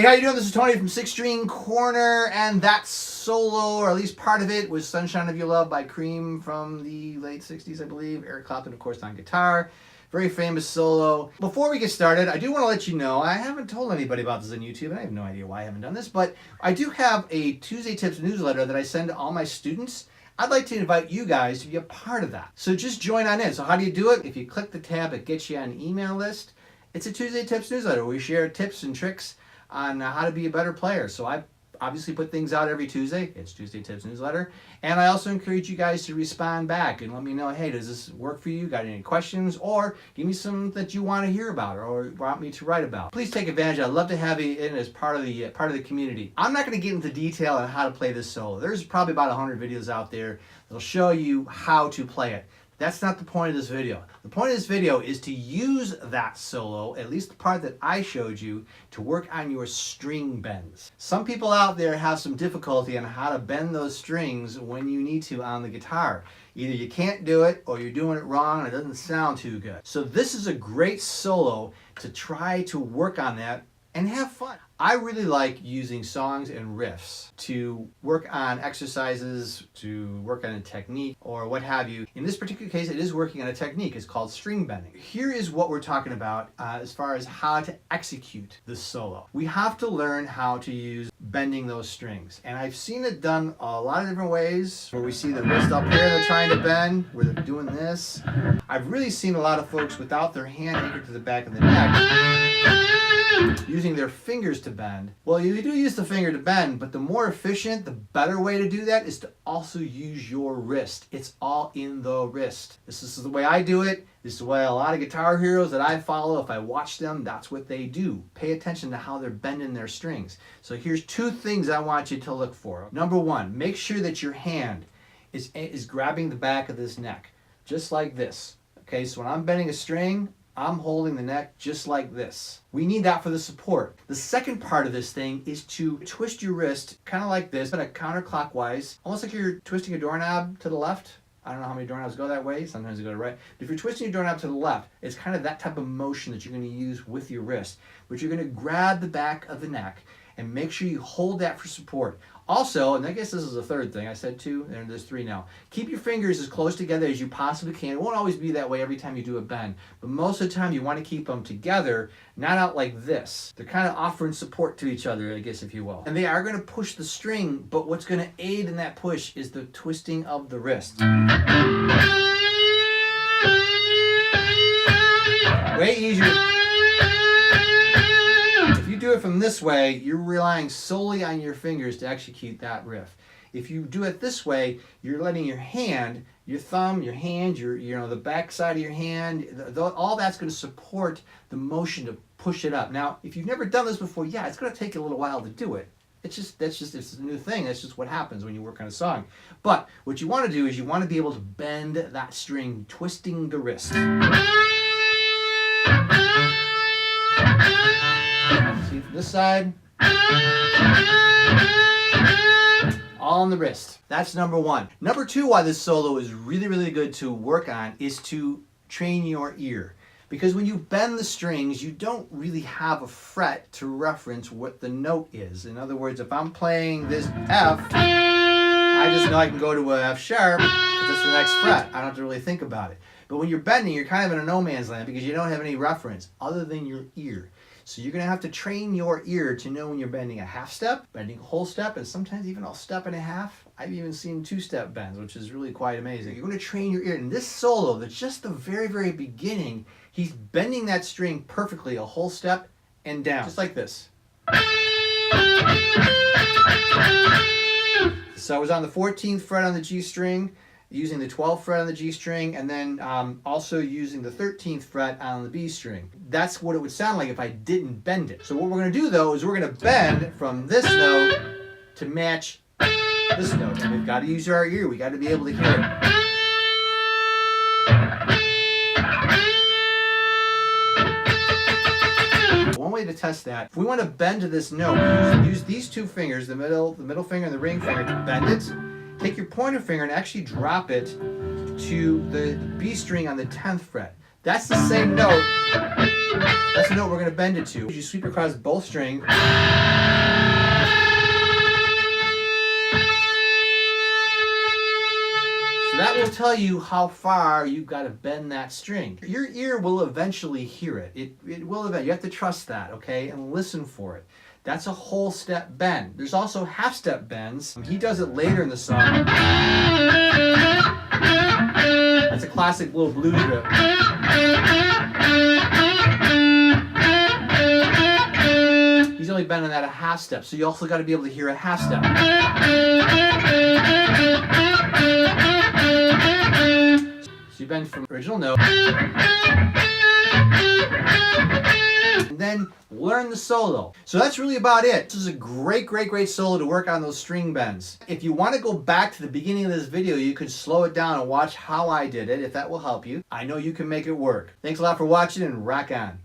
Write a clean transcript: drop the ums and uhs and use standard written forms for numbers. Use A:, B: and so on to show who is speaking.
A: Hey, how you doing? This is Tony from Six String Corner, and that solo, or at least part of it, was Sunshine of Your Love by Cream from the late 60s, I believe. Eric Clapton, of course, on guitar. Very famous solo. Before we get started, I do want to let you know, I haven't told anybody about this on YouTube, and I have no idea why I haven't done this, but I do have a Tuesday Tips newsletter that I send to all my students. I'd like to invite you guys to be a part of that. So just join on in. So how do you do it? If you click the tab, it gets you on an email list. It's a Tuesday Tips newsletter where we share tips and tricks on how to be a better player. So I obviously put things out every Tuesday. It's Tuesday Tips newsletter. And I also encourage you guys to respond back and let me know, hey, does this work for you? Got any questions? Or give me some that you want to hear about or want me to write about. Please take advantage. I'd love to have you in as part of the community. I'm not going to get into detail on how to play this solo. There's probably about 100 videos out there that'll show you how to play it. That's not the point of this video. The point of this video is to use that solo, at least the part that I showed you, to work on your string bends. Some people out there have some difficulty on how to bend those strings when you need to on the guitar. Either you can't do it or you're doing it wrong and it doesn't sound too good. So this is a great solo to try to work on that and have fun. I really like using songs and riffs to work on exercises, to work on a technique, or what have you. In this particular case, it is working on a technique. It's called string bending. Here is what we're talking about as far as how to execute this solo. We have to learn how to use bending those strings. And I've seen it done a lot of different ways, where we see the wrist up here they're trying to bend, where they're doing this. I've really seen a lot of folks without their hand anchored to the back of the neck, using their fingers to bend. Well, you do use the finger to bend, but the more efficient, the better way to do that is to also use your wrist. It's all in the wrist. This is the way I do it. This is the way a lot of guitar heroes that I follow, if I watch them, that's what they do. Pay attention to how they're bending their strings. So here's two things I want you to look for. Number one, make sure that your hand is grabbing the back of this neck, just like this. Okay, so when I'm bending a string, I'm holding the neck just like this. We need that for the support. The second part of this thing is to twist your wrist kind of like this, but counterclockwise, almost like you're twisting a doorknob to the left. I don't know how many doorknobs go that way. Sometimes they go to the right. But if you're twisting your doorknob to the left, it's kind of that type of motion that you're going to use with your wrist. But you're going to grab the back of the neck and make sure you hold that for support. Also, and I guess this is the third thing, I said two, and there's three now. Keep your fingers as close together as you possibly can. It won't always be that way every time you do a bend, but most of the time you want to keep them together, not out like this. They're kind of offering support to each other, I guess, if you will. And they are going to push the string, but what's going to aid in that push is the twisting of the wrist. Way easier. Do it from this way, you're relying solely on your fingers to execute that riff. If you do it this way, you're letting your hand, your thumb, your hand, the back side of your hand, all that's going to support the motion to push it up. Now, if you've never done this before, yeah, it's going to take a little while to do it. It's a new thing. That's just what happens when you work on a song. But what you want to do is you want to be able to bend that string, twisting the wrist. See from this side, all on the wrist. That's number one. Number two, why this solo is really, really good to work on is to train your ear. Because when you bend the strings, you don't really have a fret to reference what the note is. In other words, if I'm playing this F, I just know I can go to a F sharp because that's the next fret. I don't have to really think about it. But when you're bending, you're kind of in a no man's land because you don't have any reference other than your ear. So you're going to have to train your ear to know when you're bending a half step, bending a whole step, and sometimes even a step and a half. I've even seen two-step bends, which is really quite amazing. You're going to train your ear. In this solo, that's just the very, very beginning, he's bending that string perfectly, a whole step and down, just like this. So I was on the 14th fret on the G string, using the 12th fret on the G string, and then also using the 13th fret on the B string. That's what it would sound like if I didn't bend it. So what we're going to do though is we're going to bend from this note to match this note. And we've got to use our ear. We got to be able to hear it. One way to test that, if we want to bend to this note, use these two fingers, the middle finger and the ring finger, to bend it. Take your pointer finger and actually drop it to the B string on the 10th fret. That's the same note That's the note we're going to bend it to. You sweep across both strings. So that will tell you how far you've got to bend that string. Your ear will eventually hear it. It will eventually. You have to trust that, okay? And listen for it. That's a whole step bend. There's also half step bends. He does it later in the song. That's a classic little blues riff. He's only bending that a half step, so you also got to be able to hear a half step. So you bend from original note. And then learn the solo. So that's really about it. This is a great solo to work on those string bends. If you want to go back to the beginning of this video, you could slow it down and watch how I did it, if that will help you. I know you can make it work. Thanks a lot for watching, and rock on.